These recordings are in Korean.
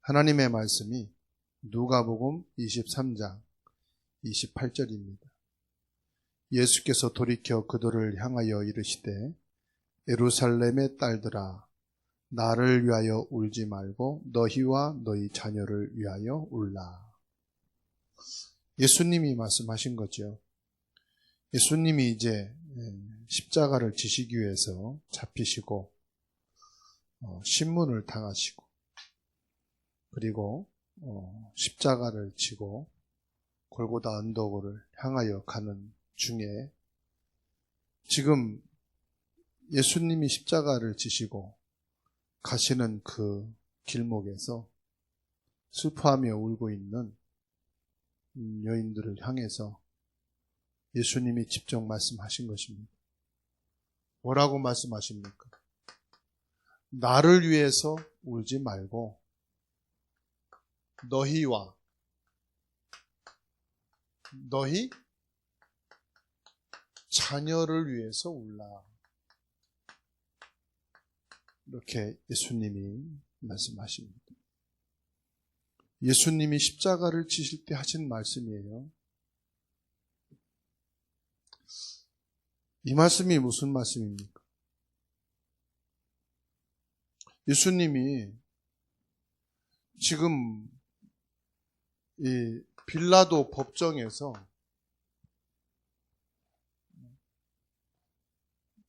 하나님의 말씀이 누가복음 23장 28절입니다. 예수께서 돌이켜 그들을 향하여 이르시되 예루살렘의 딸들아 나를 위하여 울지 말고 너희와 너희 자녀를 위하여 울라. 예수님이 말씀하신 거죠. 예수님이 이제 십자가를 지시기 위해서 잡히시고 신문을 당하시고 그리고 십자가를 지고 골고다 언덕을 향하여 가는 중에 지금 예수님이 십자가를 지시고 가시는 그 길목에서 슬퍼하며 울고 있는 여인들을 향해서 예수님이 직접 말씀하신 것입니다. 뭐라고 말씀하십니까? 나를 위해서 울지 말고 너희와 너희 자녀를 위해서 울라. 이렇게 예수님이 말씀하십니다. 예수님이 십자가를 지실 때 하신 말씀이에요. 이 말씀이 무슨 말씀입니까? 예수님이 지금 이 빌라도 법정에서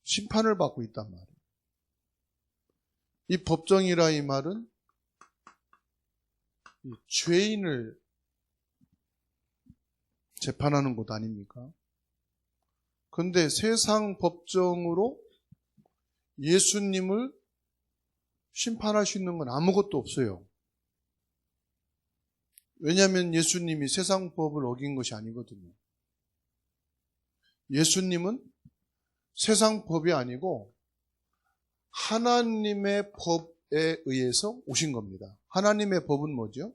심판을 받고 있단 말이에요. 이 법정이라 이 말은 이 죄인을 재판하는 곳 아닙니까? 그런데 세상 법정으로 예수님을 심판할 수 있는 건 아무것도 없어요. 왜냐하면 예수님이 세상 법을 어긴 것이 아니거든요. 예수님은 세상 법이 아니고 하나님의 법에 의해서 오신 겁니다. 하나님의 법은 뭐죠?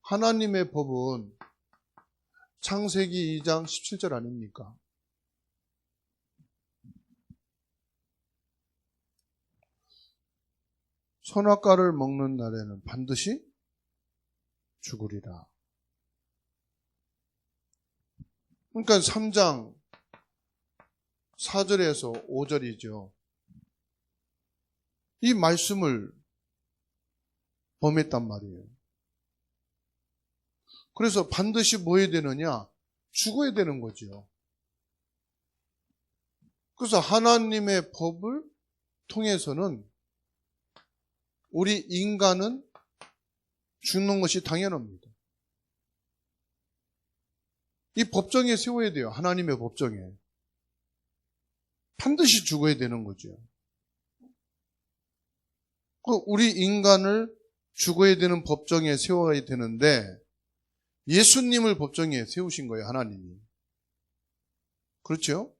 하나님의 법은 창세기 2장 17절 아닙니까? 선악과를 먹는 날에는 반드시 죽으리라. 그러니까 3장 4절에서 5절이죠. 이 말씀을 범했단 말이에요. 그래서 반드시 뭐 해야 되느냐? 죽어야 되는 거죠. 그래서 하나님의 법을 통해서는 우리 인간은 죽는 것이 당연합니다. 이 법정에 세워야 돼요. 하나님의 법정에. 반드시 죽어야 되는 거죠. 우리 인간을 죽어야 되는 법정에 세워야 되는데 예수님을 법정에 세우신 거예요. 하나님이. 그렇죠?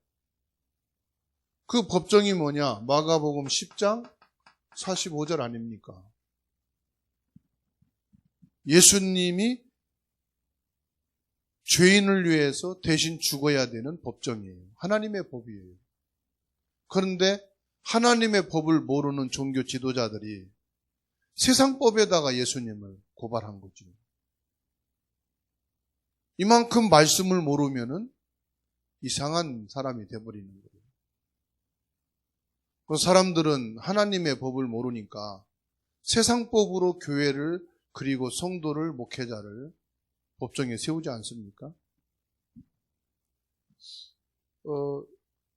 그 법정이 뭐냐? 마가복음 10장 45절 아닙니까? 예수님이 죄인을 위해서 대신 죽어야 되는 법정이에요. 하나님의 법이에요. 그런데 하나님의 법을 모르는 종교 지도자들이 세상 법에다가 예수님을 고발한 거죠. 이만큼 말씀을 모르면은 이상한 사람이 돼버리는 거예요. 그 사람들은 하나님의 법을 모르니까 세상 법으로 교회를 그리고 성도를 목회자를 법정에 세우지 않습니까?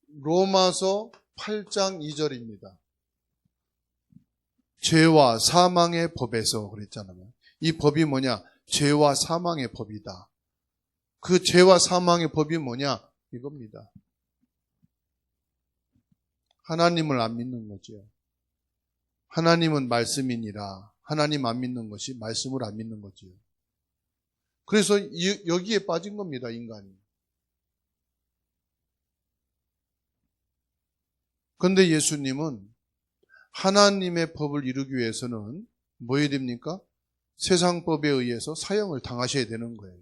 로마서 8장 2절입니다. 죄와 사망의 법에서 그랬잖아요. 이 법이 뭐냐? 죄와 사망의 법이다. 그 죄와 사망의 법이 뭐냐? 이겁니다. 하나님을 안 믿는 거죠. 하나님은 말씀이니라. 하나님 안 믿는 것이 말씀을 안 믿는 거지요. 그래서 여기에 빠진 겁니다, 인간이. 그런데 예수님은 하나님의 법을 이루기 위해서는 뭐 해야 됩니까? 세상 법에 의해서 사형을 당하셔야 되는 거예요.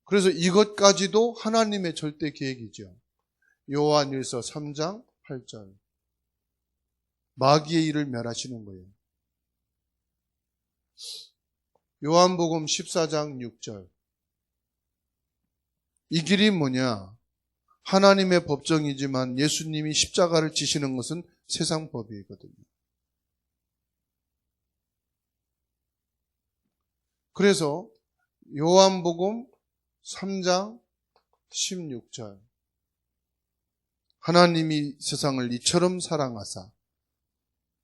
그래서 이것까지도 하나님의 절대 계획이죠. 요한일서 3장 8절. 마귀의 일을 멸하시는 거예요. 요한복음 14장 6절. 이 길이 뭐냐? 하나님의 법정이지만 예수님이 십자가를 지시는 것은 세상 법이거든요. 그래서 요한복음 3장 16절. 하나님이 세상을 이처럼 사랑하사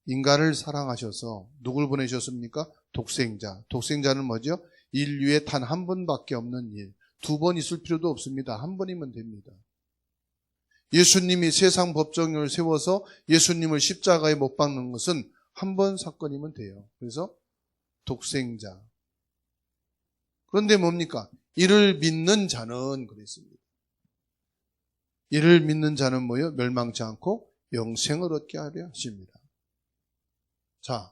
인간을 사랑하셔서 누굴 보내셨습니까? 독생자. 독생자는 뭐죠? 인류에 단 한 번밖에 없는 일. 두 번 있을 필요도 없습니다. 한 번이면 됩니다. 예수님이 세상 법정을 세워서 예수님을 십자가에 못 박는 것은 한 번 사건이면 돼요. 그래서 독생자. 그런데 뭡니까? 이를 믿는 자는 그랬습니다. 이를 믿는 자는 뭐요? 멸망치 않고 영생을 얻게 하려 하십니다. 자,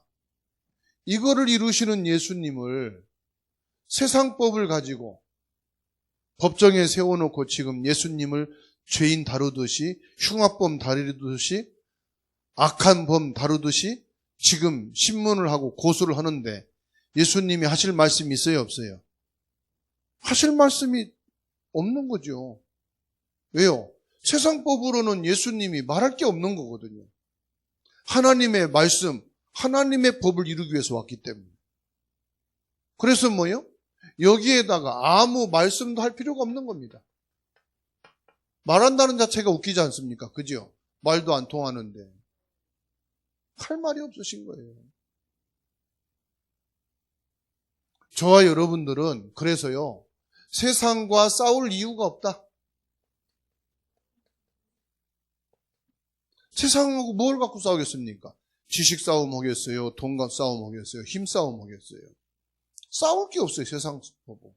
이거를 이루시는 예수님을 세상법을 가지고 법정에 세워놓고 지금 예수님을 죄인 다루듯이, 흉악범 다루듯이, 악한 범 다루듯이 지금 신문을 하고 고소를 하는데 예수님이 하실 말씀이 있어요, 없어요? 하실 말씀이 없는 거죠. 왜요? 세상법으로는 예수님이 말할 게 없는 거거든요. 하나님의 말씀, 하나님의 법을 이루기 위해서 왔기 때문에. 그래서 뭐요? 여기에다가 아무 말씀도 할 필요가 없는 겁니다. 말한다는 자체가 웃기지 않습니까? 그죠? 말도 안 통하는데. 할 말이 없으신 거예요. 저와 여러분들은 그래서요, 세상과 싸울 이유가 없다. 세상하고 뭘 갖고 싸우겠습니까? 지식 싸움 하겠어요? 돈값 싸움 하겠어요? 힘 싸움 하겠어요? 싸울 게 없어요, 세상 보고.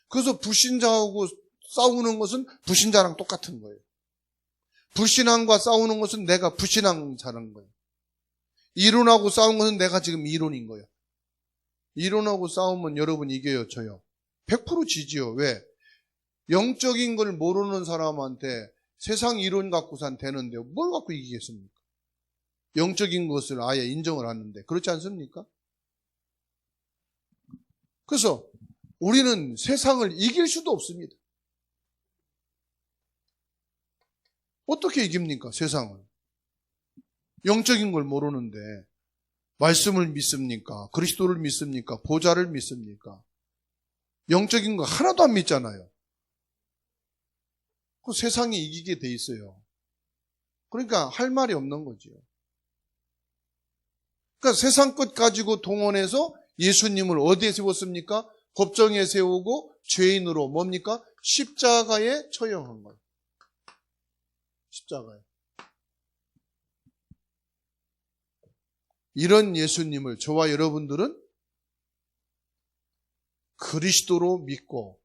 그래서 불신자하고 싸우는 것은 불신자랑 똑같은 거예요. 불신앙과 싸우는 것은 내가 불신앙 자는 거예요. 이론하고 싸우는 것은 내가 지금 이론인 거예요. 이론하고 싸우면 여러분 이겨요, 저요? 100% 지지요. 왜? 영적인 걸 모르는 사람한테 세상 이론 갖고선 되는데 뭘 갖고 이기겠습니까? 영적인 것을 아예 인정을 하는데. 그렇지 않습니까? 그래서 우리는 세상을 이길 수도 없습니다. 어떻게 이깁니까? 세상을. 영적인 걸 모르는데 말씀을 믿습니까? 그리스도를 믿습니까? 보좌를 믿습니까? 영적인 거 하나도 안 믿잖아요. 그 세상이 이기게 돼 있어요. 그러니까 할 말이 없는 거죠. 그러니까 세상 것 가지고 동원해서 예수님을 어디에 세웠습니까? 법정에 세우고 죄인으로 뭡니까? 십자가에 처형한 거예요. 십자가에. 이런 예수님을 저와 여러분들은 그리스도로 믿고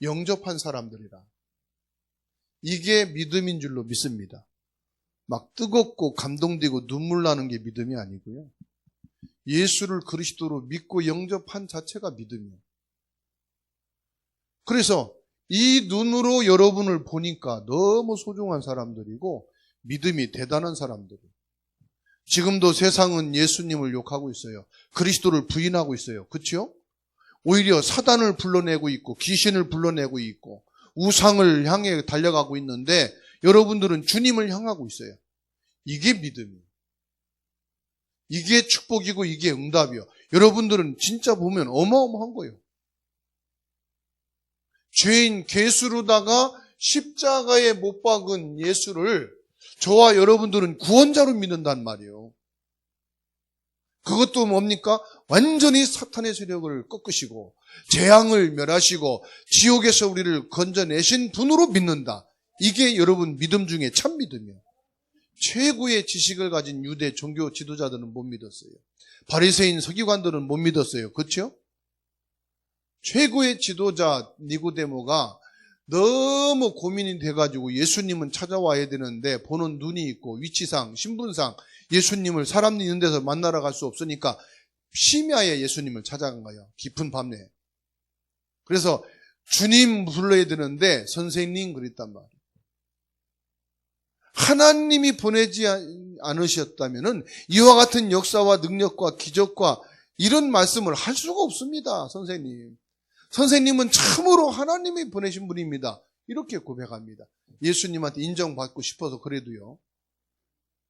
영접한 사람들이라. 이게 믿음인 줄로 믿습니다. 막 뜨겁고 감동되고 눈물 나는 게 믿음이 아니고요. 예수를 그리스도로 믿고 영접한 자체가 믿음이에요. 그래서 이 눈으로 여러분을 보니까 너무 소중한 사람들이고 믿음이 대단한 사람들이에요. 지금도 세상은 예수님을 욕하고 있어요. 그리스도를 부인하고 있어요. 그렇죠? 오히려 사단을 불러내고 있고 귀신을 불러내고 있고 우상을 향해 달려가고 있는데 여러분들은 주님을 향하고 있어요. 이게 믿음이에요. 이게 축복이고 이게 응답이요. 여러분들은 진짜 보면 어마어마한 거예요. 죄인 괴수로다가 십자가에 못 박은 예수를 저와 여러분들은 구원자로 믿는단 말이에요. 그것도 뭡니까? 완전히 사탄의 세력을 꺾으시고 재앙을 멸하시고 지옥에서 우리를 건져내신 분으로 믿는다. 이게 여러분 믿음 중에 참 믿음이에요. 최고의 지식을 가진 유대 종교 지도자들은 못 믿었어요. 바리새인 서기관들은 못 믿었어요. 그렇죠? 최고의 지도자 니고데모가 너무 고민이 돼가지고 예수님은 찾아와야 되는데 보는 눈이 있고 위치상 신분상 예수님을 사람 있는 데서 만나러 갈 수 없으니까 심야에 예수님을 찾아간 거예요. 깊은 밤에. 그래서 주님 불러야 되는데 선생님 그랬단 말이에요. 하나님이 보내지 않으셨다면 이와 같은 역사와 능력과 기적과 이런 말씀을 할 수가 없습니다. 선생님. 선생님은 참으로 하나님이 보내신 분입니다. 이렇게 고백합니다. 예수님한테 인정받고 싶어서 그래도요.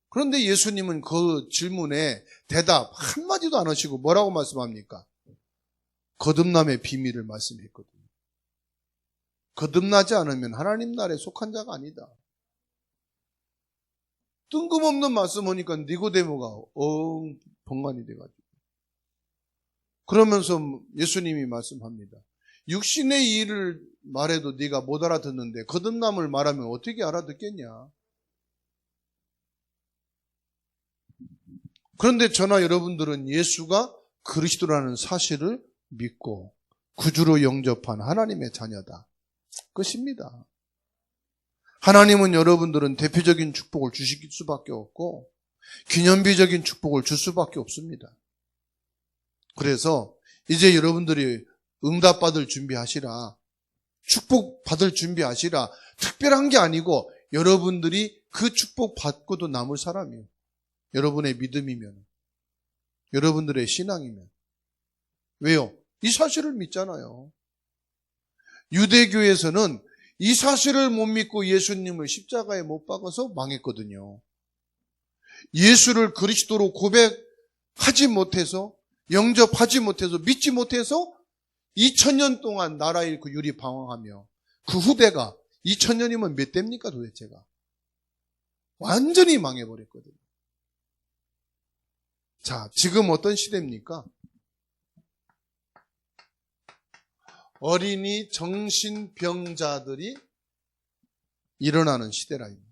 그런데 예수님은 그 질문에 대답 한마디도 안 하시고 뭐라고 말씀합니까? 거듭남의 비밀을 말씀했거든요. 거듭나지 않으면 하나님 나라에 속한 자가 아니다. 뜬금없는 말씀하니까 니고데모가 번관이 돼가지고. 그러면서 예수님이 말씀합니다. 육신의 일을 말해도 네가 못 알아듣는데 거듭남을 말하면 어떻게 알아듣겠냐? 그런데 저나 여러분들은 예수가 그리스도라는 사실을 믿고 구주로 영접한 하나님의 자녀다. 끝입니다. 하나님은 여러분들은 대표적인 축복을 주실 수밖에 없고 기념비적인 축복을 줄 수밖에 없습니다. 그래서 이제 여러분들이 응답받을 준비하시라. 축복 받을 준비하시라. 특별한 게 아니고 여러분들이 그 축복 받고도 남을 사람이에요. 여러분의 믿음이면, 여러분들의 신앙이면. 왜요? 이 사실을 믿잖아요. 유대교에서는 이 사실을 못 믿고 예수님을 십자가에 못 박아서 망했거든요. 예수를 그리스도로 고백하지 못해서, 영접하지 못해서, 믿지 못해서 2000년 동안 나라의 그 율이 방황하며 그 후대가 2000년이면 몇 대입니까 도대체가? 완전히 망해버렸거든요. 자, 지금 어떤 시대입니까? 어린이 정신병자들이 일어나는 시대라입니다.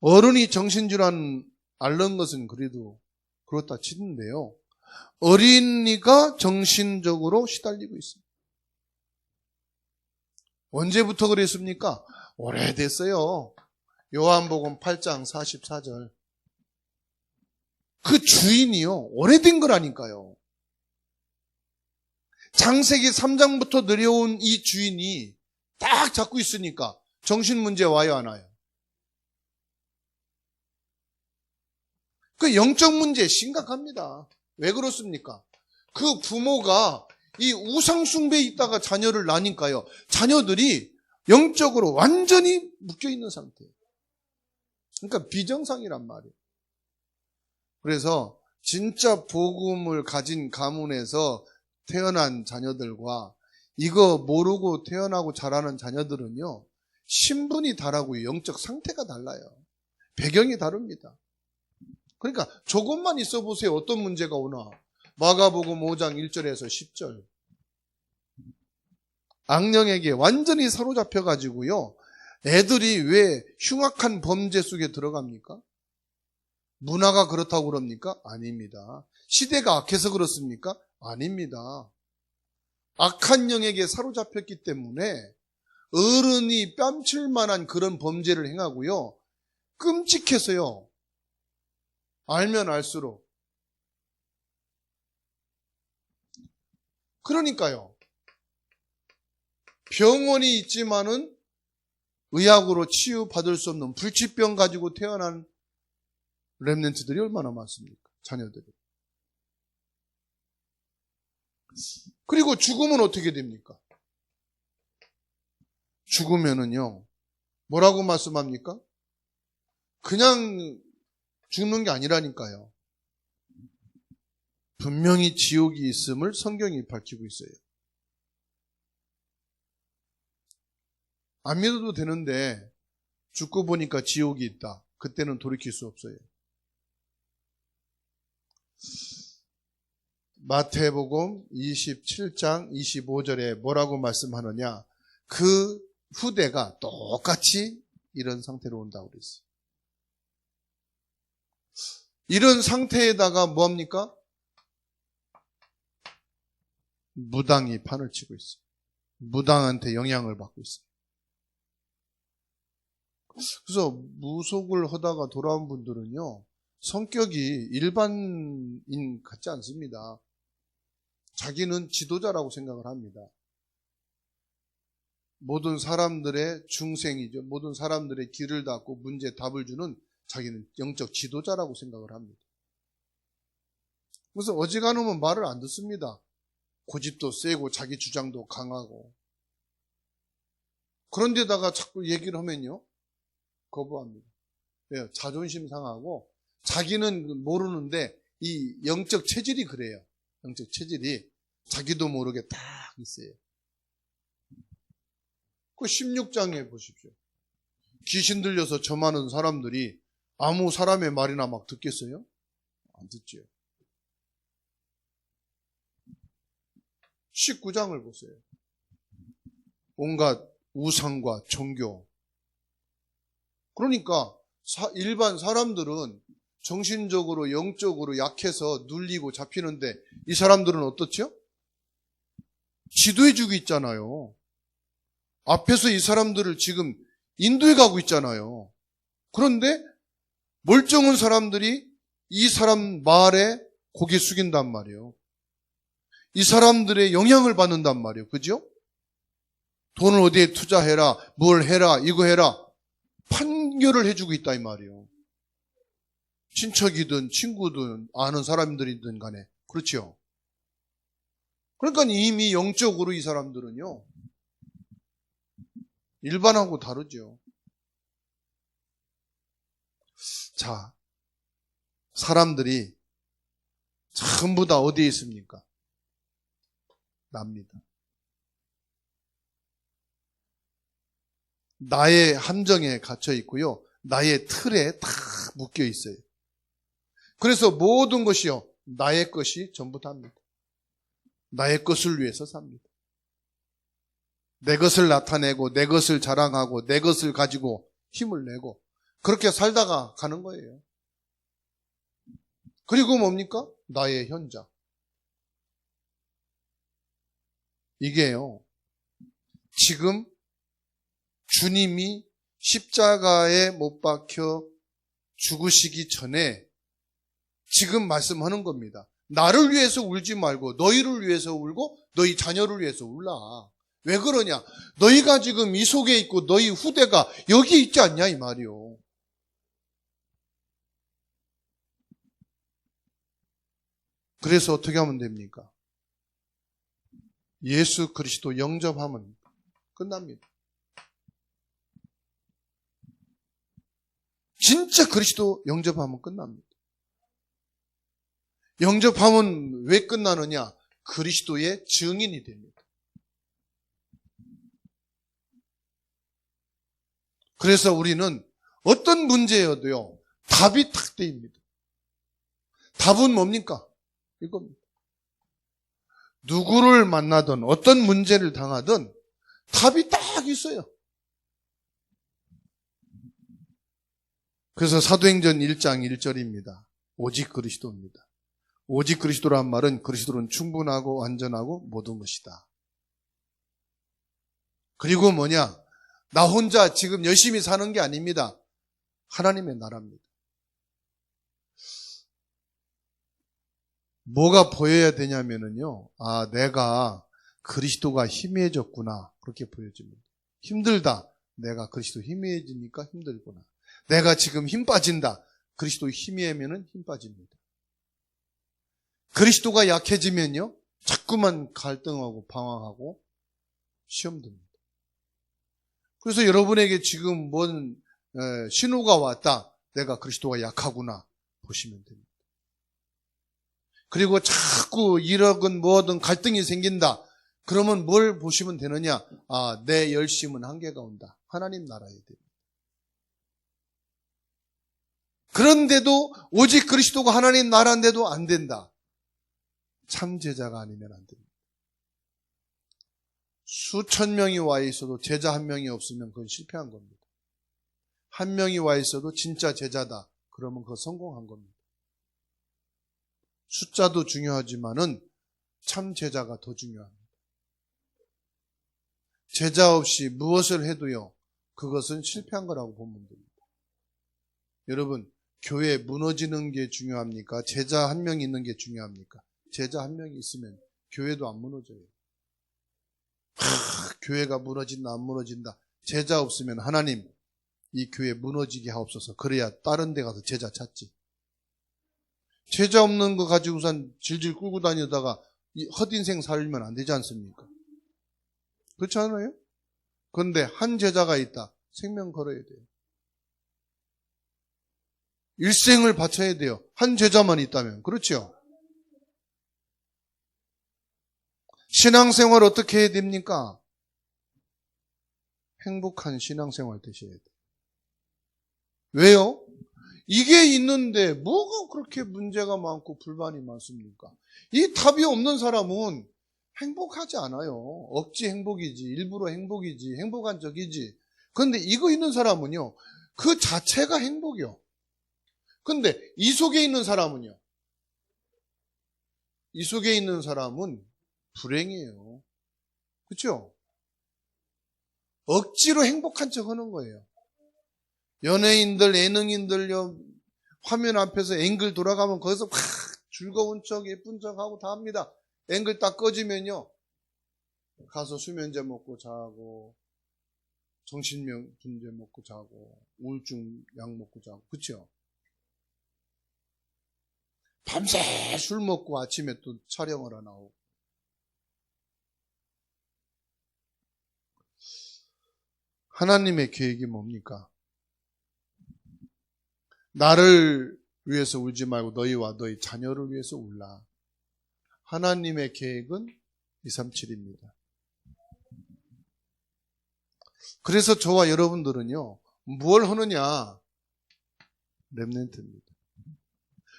어른이 정신질환 앓는 것은 그래도 그렇다 치는데요. 어린이가 정신적으로 시달리고 있습니다. 언제부터 그랬습니까? 오래됐어요. 요한복음 8장 44절. 그 주인이요. 오래된 거라니까요. 창세기 3장부터 내려온 이 주인이 딱 잡고 있으니까 정신 문제 와요, 안 와요? 그 영적 문제 심각합니다. 왜 그렇습니까? 그 부모가 이 우상숭배에 있다가 자녀를 낳으니까요. 자녀들이 영적으로 완전히 묶여있는 상태예요. 그러니까 비정상이란 말이에요. 그래서 진짜 복음을 가진 가문에서 태어난 자녀들과 이거 모르고 태어나고 자라는 자녀들은요. 신분이 다르고 영적 상태가 달라요. 배경이 다릅니다. 그러니까 조금만 있어 보세요. 어떤 문제가 오나. 마가복음 5장 1절에서 10절. 악령에게 완전히 사로잡혀가지고요. 애들이 왜 흉악한 범죄 속에 들어갑니까? 문화가 그렇다고 그럽니까? 아닙니다. 시대가 악해서 그렇습니까? 아닙니다. 악한 영에게 사로잡혔기 때문에 어른이 뺨칠 만한 그런 범죄를 행하고요. 끔찍해서요. 알면 알수록. 그러니까요. 병원이 있지만은 의학으로 치유받을 수 없는 불치병 가지고 태어난 렘넌트들이 얼마나 많습니까? 자녀들이. 그리고 죽으면 어떻게 됩니까? 죽으면은요, 뭐라고 말씀합니까? 그냥 죽는 게 아니라니까요. 분명히 지옥이 있음을 성경이 밝히고 있어요. 안 믿어도 되는데 죽고 보니까 지옥이 있다. 그때는 돌이킬 수 없어요. 마태복음 27장 25절에 뭐라고 말씀하느냐? 그 후대가 똑같이 이런 상태로 온다고 그랬어요. 이런 상태에다가 뭐합니까? 무당이 판을 치고 있어요. 무당한테 영향을 받고 있어요. 그래서 무속을 하다가 돌아온 분들은요, 성격이 일반인 같지 않습니다. 자기는 지도자라고 생각을 합니다. 모든 사람들의 중생이죠. 모든 사람들의 길을 닫고 문제 답을 주는 자기는 영적 지도자라고 생각을 합니다. 그래서 어지간하면 말을 안 듣습니다. 고집도 세고 자기 주장도 강하고. 그런데다가 자꾸 얘기를 하면요, 거부합니다. 왜요? 자존심 상하고 자기는 모르는데 이 영적 체질이 그래요. 영적 체질이 자기도 모르게 딱 있어요. 그 16장에 보십시오. 귀신 들려서 점하는 사람들이 아무 사람의 말이나 막 듣겠어요? 안 듣죠. 19장을 보세요. 온갖 우상과 종교. 그러니까 일반 사람들은 정신적으로 영적으로 약해서 눌리고 잡히는데 이 사람들은 어떻죠? 지도해주고 있잖아요. 앞에서 이 사람들을 지금 인도해 가고 있잖아요. 그런데 멀쩡한 사람들이 이 사람 말에 고개 숙인단 말이에요. 이 사람들의 영향을 받는단 말이에요. 그죠? 돈을 어디에 투자해라, 뭘 해라, 이거 해라. 판결을 해주고 있다 이 말이에요. 친척이든 친구든 아는 사람들이든 간에. 그렇죠? 그러니까 이미 영적으로 이 사람들은요, 일반하고 다르죠. 자, 사람들이 전부 다 어디에 있습니까? 납니다. 나의 함정에 갇혀 있고요. 나의 틀에 다 묶여 있어요. 그래서 모든 것이요, 나의 것이 전부 다입니다. 나의 것을 위해서 삽니다. 내 것을 나타내고 내 것을 자랑하고 내 것을 가지고 힘을 내고 그렇게 살다가 가는 거예요. 그리고 뭡니까? 나의 현장. 이게요, 지금 주님이 십자가에 못 박혀 죽으시기 전에 지금 말씀하는 겁니다. 나를 위해서 울지 말고 너희를 위해서 울고 너희 자녀를 위해서 울라. 왜 그러냐? 너희가 지금 이 속에 있고 너희 후대가 여기 있지 않냐 이 말이요. 그래서 어떻게 하면 됩니까? 예수 그리스도 영접하면 끝납니다. 진짜 그리스도 영접하면 끝납니다. 영접하면 왜 끝나느냐? 그리스도의 증인이 됩니다. 그래서 우리는 어떤 문제여도요, 답이 탁 되입니다. 답은 뭡니까? 이겁니다. 누구를 만나든 어떤 문제를 당하든 답이 딱 있어요. 그래서 사도행전 1장 1절입니다. 오직 그리스도입니다. 오직 그리스도란 말은 그리스도는 충분하고 완전하고 모든 것이다. 그리고 뭐냐? 나 혼자 지금 열심히 사는 게 아닙니다. 하나님의 나라입니다. 뭐가 보여야 되냐면요, 아, 내가 그리스도가 희미해졌구나. 그렇게 보여집니다. 힘들다. 내가 그리스도 희미해지니까 힘들구나. 내가 지금 힘 빠진다. 그리스도 희미하면은 힘 빠집니다. 그리스도가 약해지면요, 자꾸만 갈등하고 방황하고 시험 듭니다. 그래서 여러분에게 지금 뭔 신호가 왔다. 내가 그리스도가 약하구나 보시면 됩니다. 그리고 자꾸 이러건 뭐든 갈등이 생긴다. 그러면 뭘 보시면 되느냐? 아, 내 열심은 한계가 온다. 하나님 나라에 됩니다. 그런데도 오직 그리스도가 하나님 나라인데도 안 된다. 참 제자가 아니면 안 됩니다. 수천 명이 와 있어도 제자 한 명이 없으면 그건 실패한 겁니다. 한 명이 와 있어도 진짜 제자다. 그러면 그거 성공한 겁니다. 숫자도 중요하지만은 참 제자가 더 중요합니다. 제자 없이 무엇을 해도요, 그것은 실패한 거라고 보면 됩니다. 여러분, 교회 무너지는 게 중요합니까? 제자 한 명이 있는 게 중요합니까? 제자 한 명이 있으면 교회도 안 무너져요. 교회가 무너진다 안 무너진다. 제자 없으면 하나님 이 교회 무너지게 하옵소서. 그래야 다른 데 가서 제자 찾지. 제자 없는 거 가지고선 질질 끌고 다니다가 헛인생 살면 안 되지 않습니까? 그렇지 않아요? 그런데 한 제자가 있다. 생명 걸어야 돼요. 일생을 바쳐야 돼요. 한 제자만 있다면. 그렇죠? 신앙생활 어떻게 해야 됩니까? 행복한 신앙생활 되셔야 돼요. 왜요? 이게 있는데 뭐가 그렇게 문제가 많고 불만이 많습니까? 이 답이 없는 사람은 행복하지 않아요. 억지 행복이지, 일부러 행복이지, 행복한 적이지. 그런데 이거 있는 사람은요, 그 자체가 행복이요. 근데 이 속에 있는 사람은요, 이 속에 있는 사람은 불행이에요. 그렇죠? 억지로 행복한 척 하는 거예요. 연예인들, 예능인들요, 화면 앞에서 앵글 돌아가면 거기서 막 즐거운 척, 예쁜 척 하고 다 합니다. 앵글 딱 꺼지면요, 가서 수면제 먹고 자고, 정신분제 먹고 자고, 우울증 약 먹고 자고, 그쵸? 밤새 술 먹고 아침에 또 촬영을 하나 오고. 하나님의 계획이 뭡니까? 나를 위해서 울지 말고 너희와 너희 자녀를 위해서 울라. 하나님의 계획은 237입니다. 그래서 저와 여러분들은요, 뭘 하느냐? 렘넌트입니다.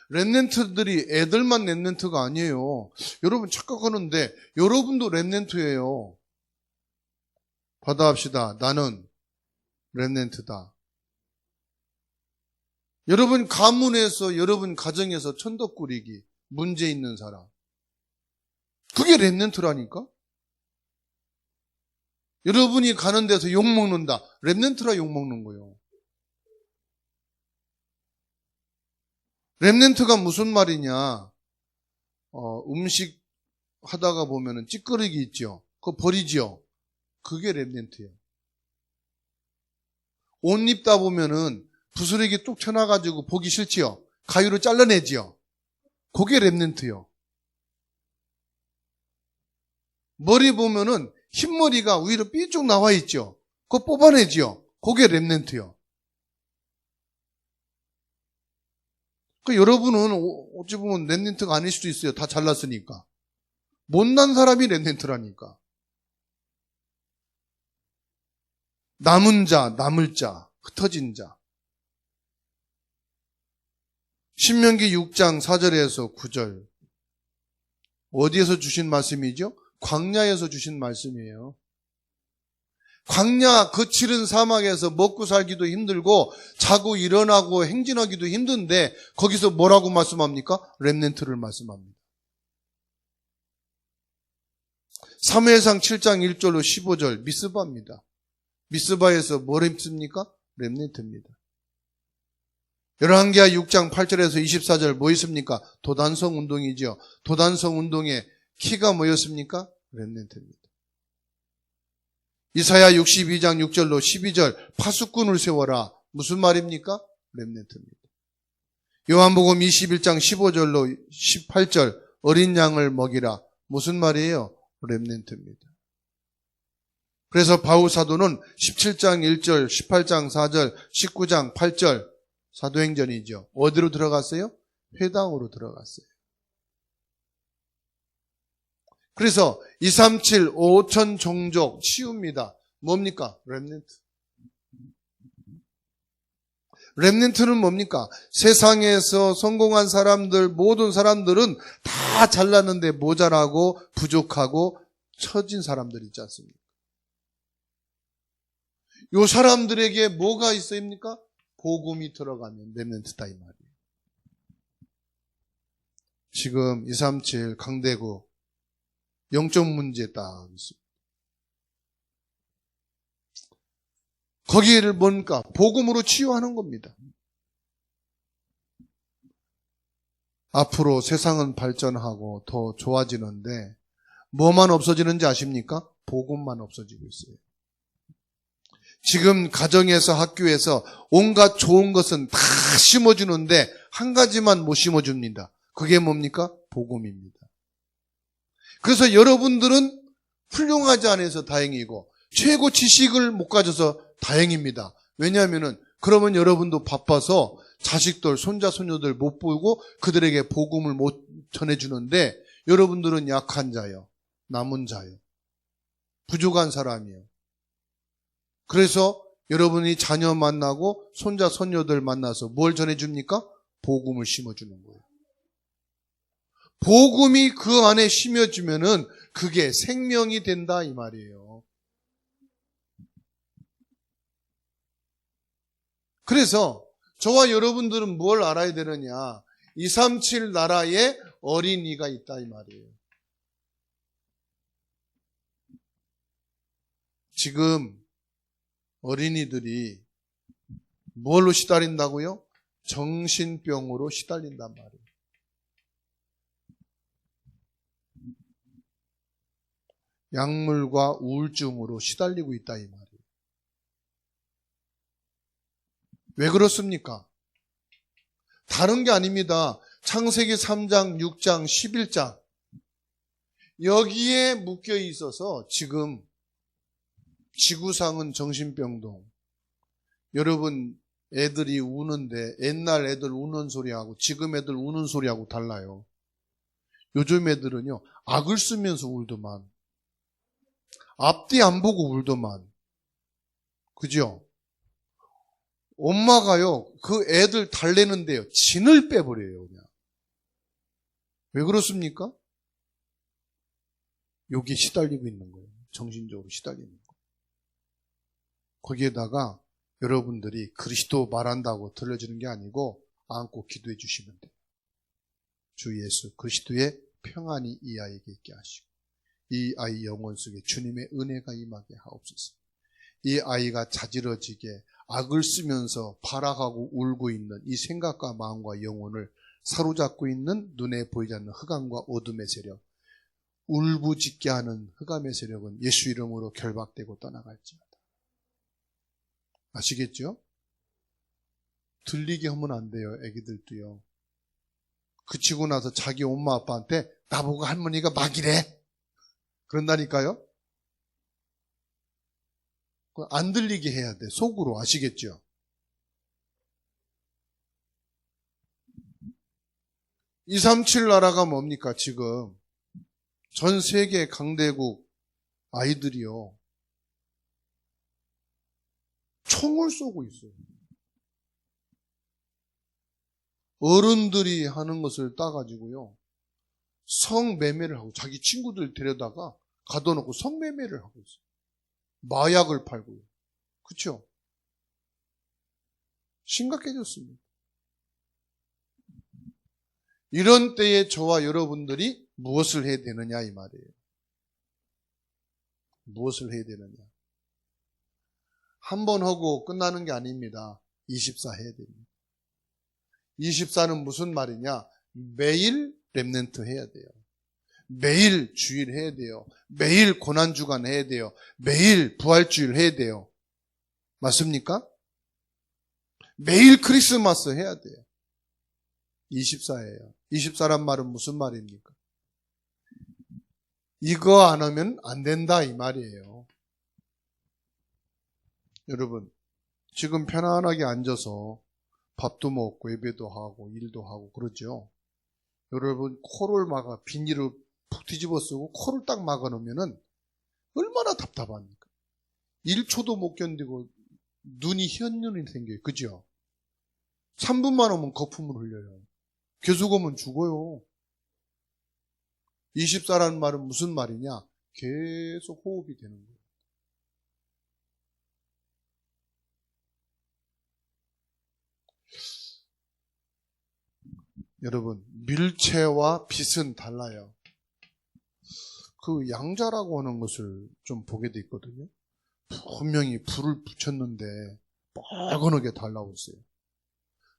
렘넌트들이 애들만 렘넌트가 아니에요. 여러분 착각하는데 여러분도 렘넌트예요. 받아합시다. 나는 렘넌트다. 여러분 가문에서, 여러분 가정에서 천덕 꾸리기, 문제 있는 사람, 그게 렘넌트라니까? 여러분이 가는 데서 욕먹는다. 렘넌트라 욕먹는 거예요. 렘넌트가 무슨 말이냐? 음식 하다가 보면은 찌꺼기 있죠. 그거 버리죠. 그게 렘넌트예요. 옷 입다 보면은 부스러기 뚝 튀어나가지고 보기 싫지요. 가위로 잘라내지요. 그게 렘넌트요. 머리 보면은 흰머리가 위로 삐쭉 나와 있죠. 그거 뽑아내지요. 그게 렘넌트요. 그 여러분은 어찌 보면 렘넌트가 아닐 수도 있어요. 다 잘났으니까. 못난 사람이 렘넌트라니까. 남은 자, 남을 자, 흩어진 자. 신명기 6장 4절에서 9절. 어디에서 주신 말씀이죠? 광야에서 주신 말씀이에요. 광야 거칠은 사막에서 먹고 살기도 힘들고 자고 일어나고 행진하기도 힘든데 거기서 뭐라고 말씀합니까? 렘넌트를 말씀합니다. 사무엘상 7장 1절로 15절 미스바입니다. 미스바에서 뭘 입습니까? 렘넌트입니다. 열왕기하 6장 8절에서 24절 뭐 있습니까? 도단성 운동이죠. 도단성 운동의 키가 뭐였습니까? 렘넌트입니다. 이사야 62장 6절로 12절 파수꾼을 세워라. 무슨 말입니까? 렘넌트입니다. 요한복음 21장 15절로 18절 어린 양을 먹이라. 무슨 말이에요? 렘넌트입니다. 그래서 바울 사도는 17장 1절, 18장 4절, 19장 8절 사도행전이죠. 어디로 들어갔어요? 회당으로 들어갔어요. 그래서 237, 5천 종족 치웁니다. 뭡니까? 렘넌트. 렘넌트는 뭡니까? 세상에서 성공한 사람들, 모든 사람들은 다 잘났는데 모자라고 부족하고 처진 사람들 있지 않습니까? 요 사람들에게 뭐가 있습니까? 복음이 들어가면 렘넌트다 이 말이에요. 지금 237 강대구 영적 문제 딱 있습니다. 거기를 뭔가 복음으로 치유하는 겁니다. 앞으로 세상은 발전하고 더 좋아지는데 뭐만 없어지는지 아십니까? 복음만 없어지고 있어요. 지금 가정에서 학교에서 온갖 좋은 것은 다 심어주는데 한 가지만 못 심어줍니다. 그게 뭡니까? 복음입니다. 그래서 여러분들은 훌륭하지 않아서 다행이고 최고 지식을 못 가져서 다행입니다. 왜냐하면은 그러면 여러분도 바빠서 자식들, 손자, 손녀들 못 보고 그들에게 복음을 못 전해주는데 여러분들은 약한 자요, 남은 자요, 부족한 사람이에요. 그래서 여러분이 자녀 만나고 손자, 손녀들 만나서 뭘 전해줍니까? 복음을 심어주는 거예요. 복음이 그 안에 심어지면은 그게 생명이 된다 이 말이에요. 그래서 저와 여러분들은 뭘 알아야 되느냐? 237 나라에 어린이가 있다 이 말이에요. 지금 어린이들이 뭘로 시달린다고요? 정신병으로 시달린단 말이에요. 약물과 우울증으로 시달리고 있다 이 말이에요. 왜 그렇습니까? 다른 게 아닙니다. 창세기 3장, 6장, 11장 여기에 묶여 있어서 지금 지구상은 정신병동. 여러분 애들이 우는데 옛날 애들 우는 소리하고 지금 애들 우는 소리하고 달라요. 요즘 애들은요 악을 쓰면서 울더만, 앞뒤 안 보고 울더만. 그죠? 엄마가요 그 애들 달래는데요 진을 빼버려요. 그냥. 왜 그렇습니까? 여기 시달리고 있는 거예요. 정신적으로 시달리는 거예요. 거기에다가 여러분들이 그리스도 말한다고 들려주는 게 아니고 안고 기도해 주시면 돼요. 주 예수 그리스도의 평안이 이 아이에게 있게 하시고 이 아이 영혼 속에 주님의 은혜가 임하게 하옵소서. 이 아이가 자지러지게 악을 쓰면서 발악하고 울고 있는 이 생각과 마음과 영혼을 사로잡고 있는 눈에 보이지 않는 흑암과 어둠의 세력, 울부짖게 하는 흑암의 세력은 예수 이름으로 결박되고 떠나갈지어다. 아시겠죠? 들리게 하면 안 돼요. 애기들도요. 그치고 나서 자기 엄마 아빠한테 나보고 할머니가 막이래 그런다니까요. 안 들리게 해야 돼. 속으로. 아시겠죠? (237) 나라가 뭡니까? 지금 전 세계 강대국 아이들이요 총을 쏘고 있어요. 어른들이 하는 것을 따가지고요 성매매를 하고 자기 친구들 데려다가 가둬놓고 성매매를 하고 있어요. 마약을 팔고요. 그렇죠? 심각해졌습니다. 이런 때에 저와 여러분들이 무엇을 해야 되느냐 이 말이에요. 무엇을 해야 되느냐. 한 번 하고 끝나는 게 아닙니다. 24 해야 됩니다. 24는 무슨 말이냐? 매일 렘넌트 해야 돼요. 매일 주일 해야 돼요. 매일 고난주간 해야 돼요. 매일 부활주일 해야 돼요. 맞습니까? 매일 크리스마스 해야 돼요. 24예요. 24란 말은 무슨 말입니까? 이거 안 하면 안 된다 이 말이에요. 여러분 지금 편안하게 앉아서 밥도 먹고 예배도 하고 일도 하고 그러죠. 여러분 코를 막아 비닐을 푹 뒤집어 쓰고 코를 딱 막아 놓으면은 얼마나 답답합니까? 1초도 못 견디고 눈이 현눈이 생겨요. 그죠? 3분만 오면 거품을 흘려요. 계속 오면 죽어요. 24라는 말은 무슨 말이냐? 계속 호흡이 되는 거예요. 여러분 밀체와 빛은 달라요. 그 양자라고 하는 것을 좀 보게 돼 있거든요. 분명히 불을 붙였는데 빨간하게 달라고 있어요.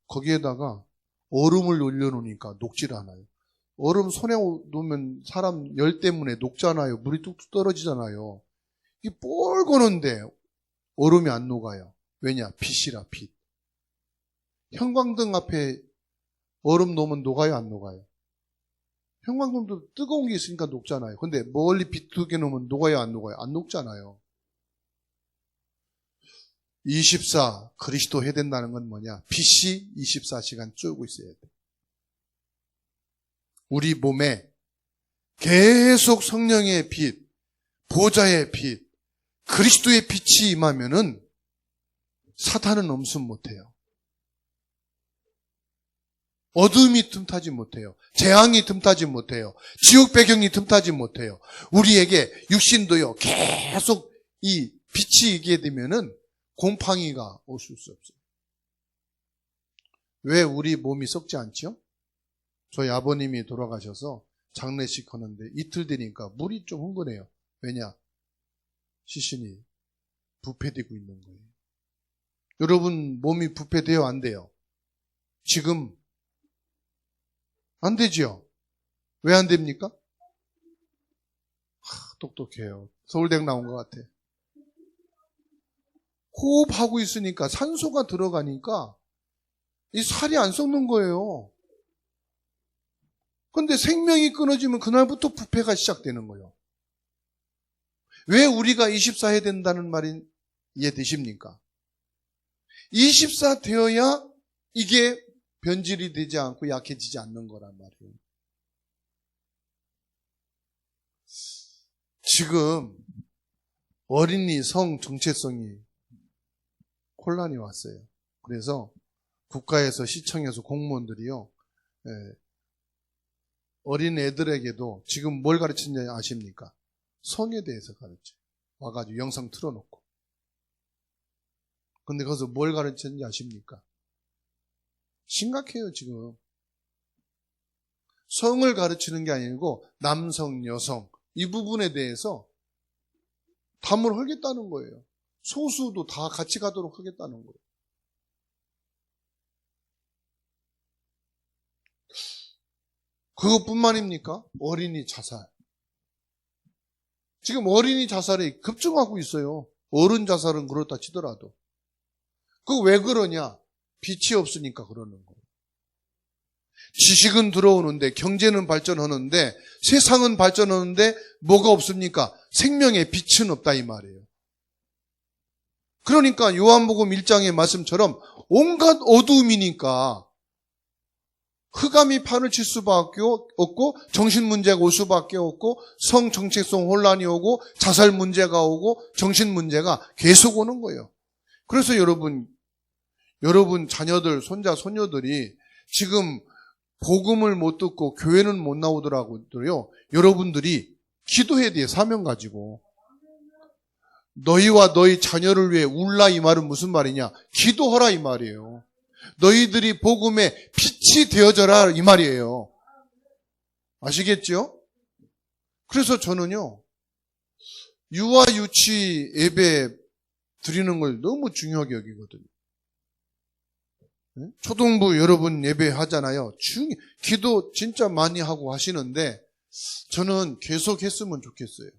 거기에다가 얼음을 올려놓으니까 녹질 않아요. 얼음 손에 놓으면 사람 열 때문에 녹잖아요. 물이 뚝뚝 떨어지잖아요. 이 뻘겋는데 얼음이 안 녹아요. 왜냐? 빛이라 빛. 형광등 앞에 얼음 놓으면 녹아요, 안 녹아요? 형광등도 뜨거운 게 있으니까 녹잖아요. 근데 멀리 빛 두 개 놓으면 녹아요, 안 녹아요? 안 녹잖아요. 24 그리스도 해야 된다는 건 뭐냐? 빛이 24시간 쬐고 있어야 돼. 우리 몸에 계속 성령의 빛, 보좌의 빛, 그리스도의 빛이 임하면은 사탄은 엄습 못해요. 어둠이 틈타지 못해요. 재앙이 틈타지 못해요. 지옥 배경이 틈타지 못해요. 우리에게 육신도요, 계속 이 빛이 이게 되면은 곰팡이가 오실 수 없어요. 왜 우리 몸이 썩지 않죠? 저희 아버님이 돌아가셔서 장례식 하는데 이틀 되니까 물이 좀 흥건해요. 왜냐? 시신이 부패되고 있는 거예요. 여러분 몸이 부패돼요? 안 돼요? 지금 안 되죠? 왜 안 됩니까? 똑똑해요. 서울대학 나온 것 같아. 호흡하고 있으니까 산소가 들어가니까 이 살이 안 썩는 거예요. 근데 생명이 끊어지면 그날부터 부패가 시작되는 거예요. 왜 우리가 24 해야 된다는 말이 이해되십니까? 24 되어야 이게 변질이 되지 않고 약해지지 않는 거란 말이에요. 지금 어린이 성 정체성이 혼란이 왔어요. 그래서 국가에서 시청에서 공무원들이요, 어린 애들에게도 지금 뭘 가르치는지 아십니까? 성에 대해서 가르쳐요. 와가지고 영상 틀어놓고. 근데 거기서 뭘 가르치는지 아십니까? 심각해요, 지금. 성을 가르치는 게 아니고 남성, 여성 이 부분에 대해서 담을 헐겠다는 거예요. 소수도 다 같이 가도록 하겠다는 거예요. 그것뿐만입니까? 어린이 자살. 지금 어린이 자살이 급증하고 있어요. 어른 자살은 그렇다 치더라도. 그거 왜 그러냐? 빛이 없으니까 그러는 거예요. 지식은 들어오는데, 경제는 발전하는데, 세상은 발전하는데 뭐가 없습니까? 생명의 빛은 없다 이 말이에요. 그러니까 요한복음 1장의 말씀처럼 온갖 어두움이니까 흑암이 판을 칠 수밖에 없고 정신 문제가 올 수밖에 없고 성 정체성 혼란이 오고 자살 문제가 오고 정신 문제가 계속 오는 거예요. 그래서 여러분 자녀들, 손자, 손녀들이 지금 복음을 못 듣고 교회는 못 나오더라고요. 여러분들이 기도해야 돼요. 사명 가지고. 너희와 너희 자녀를 위해 울라 이 말은 무슨 말이냐? 기도하라 이 말이에요. 너희들이 복음의 빛이 되어져라 이 말이에요. 아시겠죠? 그래서 저는요, 유아 유치 예배 드리는 걸 너무 중요하게 여기거든요. 초등부 여러분 예배 하잖아요. 기도 진짜 많이 하고 하시는데 저는 계속 했으면 좋겠어요.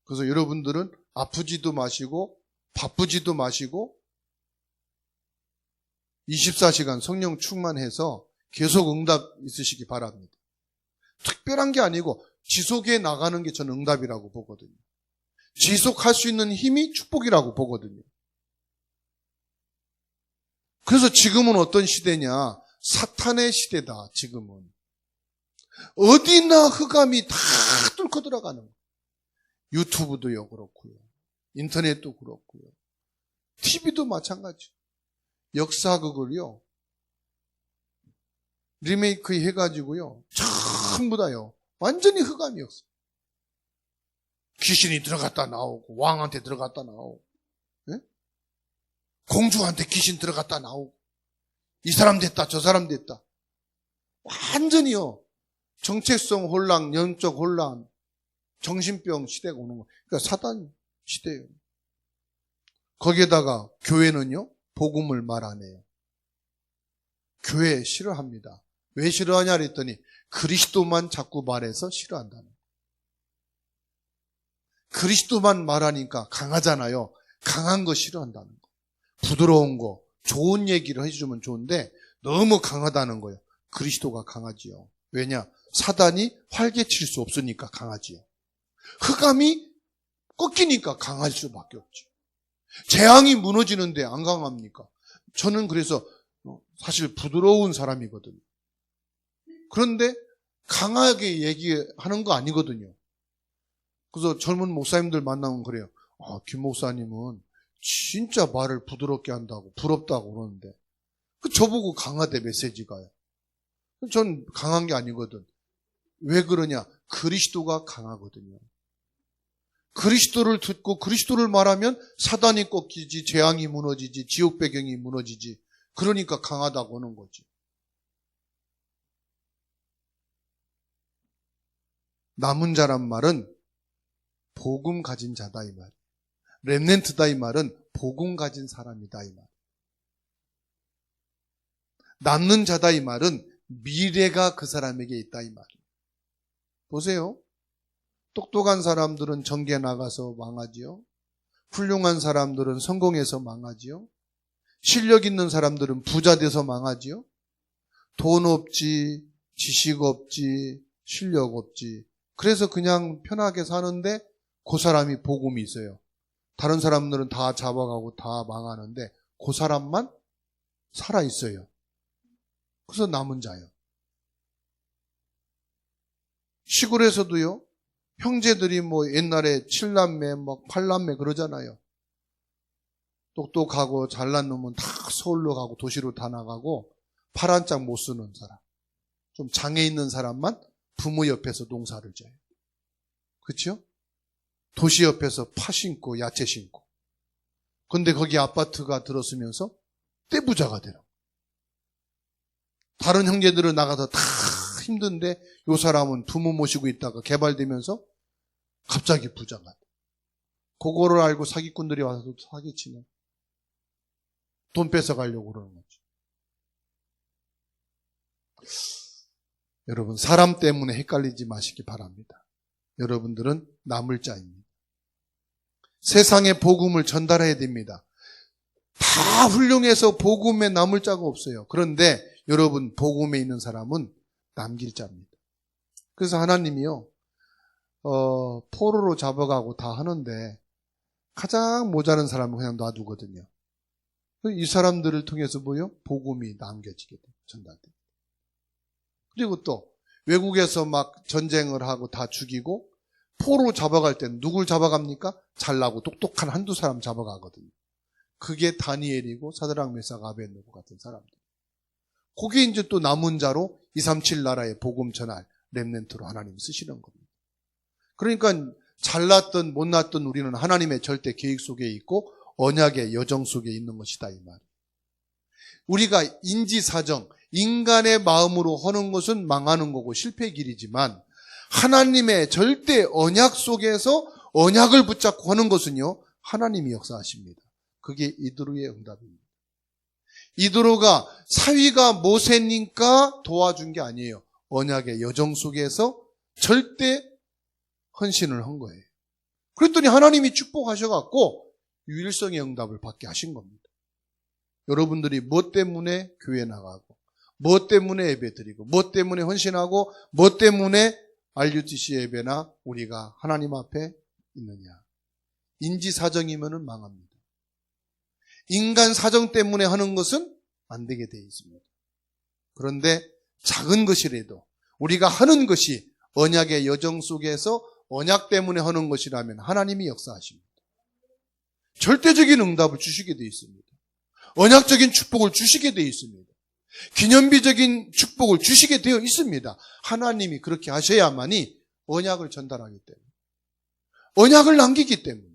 그래서 여러분들은 아프지도 마시고 바쁘지도 마시고 24시간 성령 충만해서 계속 응답 있으시기 바랍니다. 특별한 게 아니고 지속해 나가는 게 저는 응답이라고 보거든요. 지속할 수 있는 힘이 축복이라고 보거든요. 그래서 지금은 어떤 시대냐? 사탄의 시대다, 지금은. 어디나 흑암이 다 뚫고 들어가는 거예요. 유튜브도요, 그렇고요. 인터넷도 그렇고요. TV도 마찬가지. 역사극을요, 리메이크 해가지고요, 전부 다요, 완전히 흑암이었어요. 귀신이 들어갔다 나오고, 왕한테 들어갔다 나오고, 네? 공주한테 귀신 들어갔다 나오고, 이 사람 됐다, 저 사람 됐다. 완전히요, 정체성 혼란, 영적 혼란, 정신병 시대가 오는 거예요. 그러니까 사단 시대예요. 거기에다가 교회는요, 복음을 말 안 해요. 교회 싫어합니다. 왜 싫어하냐 그랬더니 그리스도만 자꾸 말해서 싫어한다는 거예요. 그리스도만 말하니까 강하잖아요. 강한 거 싫어한다는 거. 부드러운 거, 좋은 얘기를 해주면 좋은데 너무 강하다는 거예요. 그리스도가 강하지요. 왜냐? 사단이 활개칠 수 없으니까 강하지요. 흑암이 꺾이니까 강할 수밖에 없죠. 재앙이 무너지는데 안 강합니까? 저는 그래서 사실 부드러운 사람이거든요. 그런데 강하게 얘기하는 거 아니거든요. 그래서 젊은 목사님들 만나면 그래요. 김 목사님은 진짜 말을 부드럽게 한다고, 부럽다고 그러는데 저보고 강하대 메시지가요. 전 강한 게 아니거든. 왜 그러냐? 그리스도가 강하거든요. 그리스도를 듣고 그리스도를 말하면 사단이 꺾이지, 재앙이 무너지지, 지옥 배경이 무너지지. 그러니까 강하다고 하는 거지. 남은 자란 말은 복음 가진 자다 이 말. 렘넌트다 이 말은 복음 가진 사람이다 이 말. 남는 자다 이 말은 미래가 그 사람에게 있다 이 말. 보세요. 똑똑한 사람들은 전개 나가서 망하지요. 훌륭한 사람들은 성공해서 망하지요. 실력 있는 사람들은 부자 돼서 망하지요. 돈 없지, 지식 없지, 실력 없지. 그래서 그냥 편하게 사는데 그 사람이 복음이 있어요. 다른 사람들은 다 잡아가고 다 망하는데 그 사람만 살아있어요. 그래서 남은 자예요. 시골에서도요. 형제들이 옛날에 7남매, 8남매 그러잖아요. 똑똑하고 잘난 놈은 다 서울로 가고 도시로 다 나가고 파란 짝 못 쓰는 사람. 좀 장애 있는 사람만 부모 옆에서 농사를 져요. 그렇죠? 도시 옆에서 파 심고 야채 심고. 근데 거기 아파트가 들었으면서 떼부자가 되는 거예요. 다른 형제들은 나가서 다 힘든데 요 사람은 부모 모시고 있다가 개발되면서 갑자기 부자가 돼. 그거를 알고 사기꾼들이 와서 사기치네. 돈 뺏어가려고 그러는 거죠. 여러분 사람 때문에 헷갈리지 마시기 바랍니다. 여러분들은 남을 자입니다. 세상에 복음을 전달해야 됩니다. 다 훌륭해서 복음에 남을 자가 없어요. 그런데 여러분 복음에 있는 사람은 남길 자입니다. 그래서 하나님이요 포로로 잡아가고 다 하는데 가장 모자란 사람은 그냥 놔두거든요. 이 사람들을 통해서 복음이 남겨지게 돼요. 전달돼요. 그리고 또 외국에서 막 전쟁을 하고 다 죽이고 포로 잡아갈 때는 누굴 잡아갑니까? 잘나고 똑똑한 한두 사람 잡아가거든요. 그게 다니엘이고 사드락 메삭 아벳느고 같은 사람들. 그게 이제 또 남은 자로 237 나라의 복음 전할 렘넌트로 하나님 쓰시는 겁니다. 그러니까 잘났든 못났든 우리는 하나님의 절대 계획 속에 있고 언약의 여정 속에 있는 것이다 이 말. 우리가 인지사정, 인간의 마음으로 하는 것은 망하는 거고 실패의 길이지만 하나님의 절대 언약 속에서 언약을 붙잡고 하는 것은요 하나님이 역사하십니다. 그게 이드로의 응답입니다. 이드로가 사위가 모세니까 도와준 게 아니에요. 언약의 여정 속에서 절대 헌신을 한 거예요. 그랬더니 하나님이 축복하셔갖고 유일성의 응답을 받게 하신 겁니다. 여러분들이 뭐 때문에 교회 나가고 뭐 때문에 예배 드리고 뭐 때문에 헌신하고 뭐 때문에 RUTC 예배나 우리가 하나님 앞에 있느냐. 인지사정이면 망합니다. 인간 사정 때문에 하는 것은 안 되게 되어 있습니다. 그런데 작은 것이라도 우리가 하는 것이 언약의 여정 속에서 언약 때문에 하는 것이라면 하나님이 역사하십니다. 절대적인 응답을 주시게 되어 있습니다. 언약적인 축복을 주시게 되어 있습니다. 기념비적인 축복을 주시게 되어 있습니다. 하나님이 그렇게 하셔야만이 언약을 전달하기 때문에, 언약을 남기기 때문에,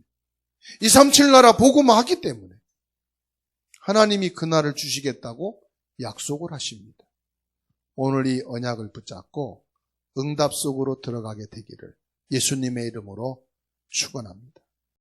237 나라 복음화하기 때문에 하나님이 그날을 주시겠다고 약속을 하십니다. 오늘 이 언약을 붙잡고 응답 속으로 들어가게 되기를 예수님의 이름으로 축원합니다.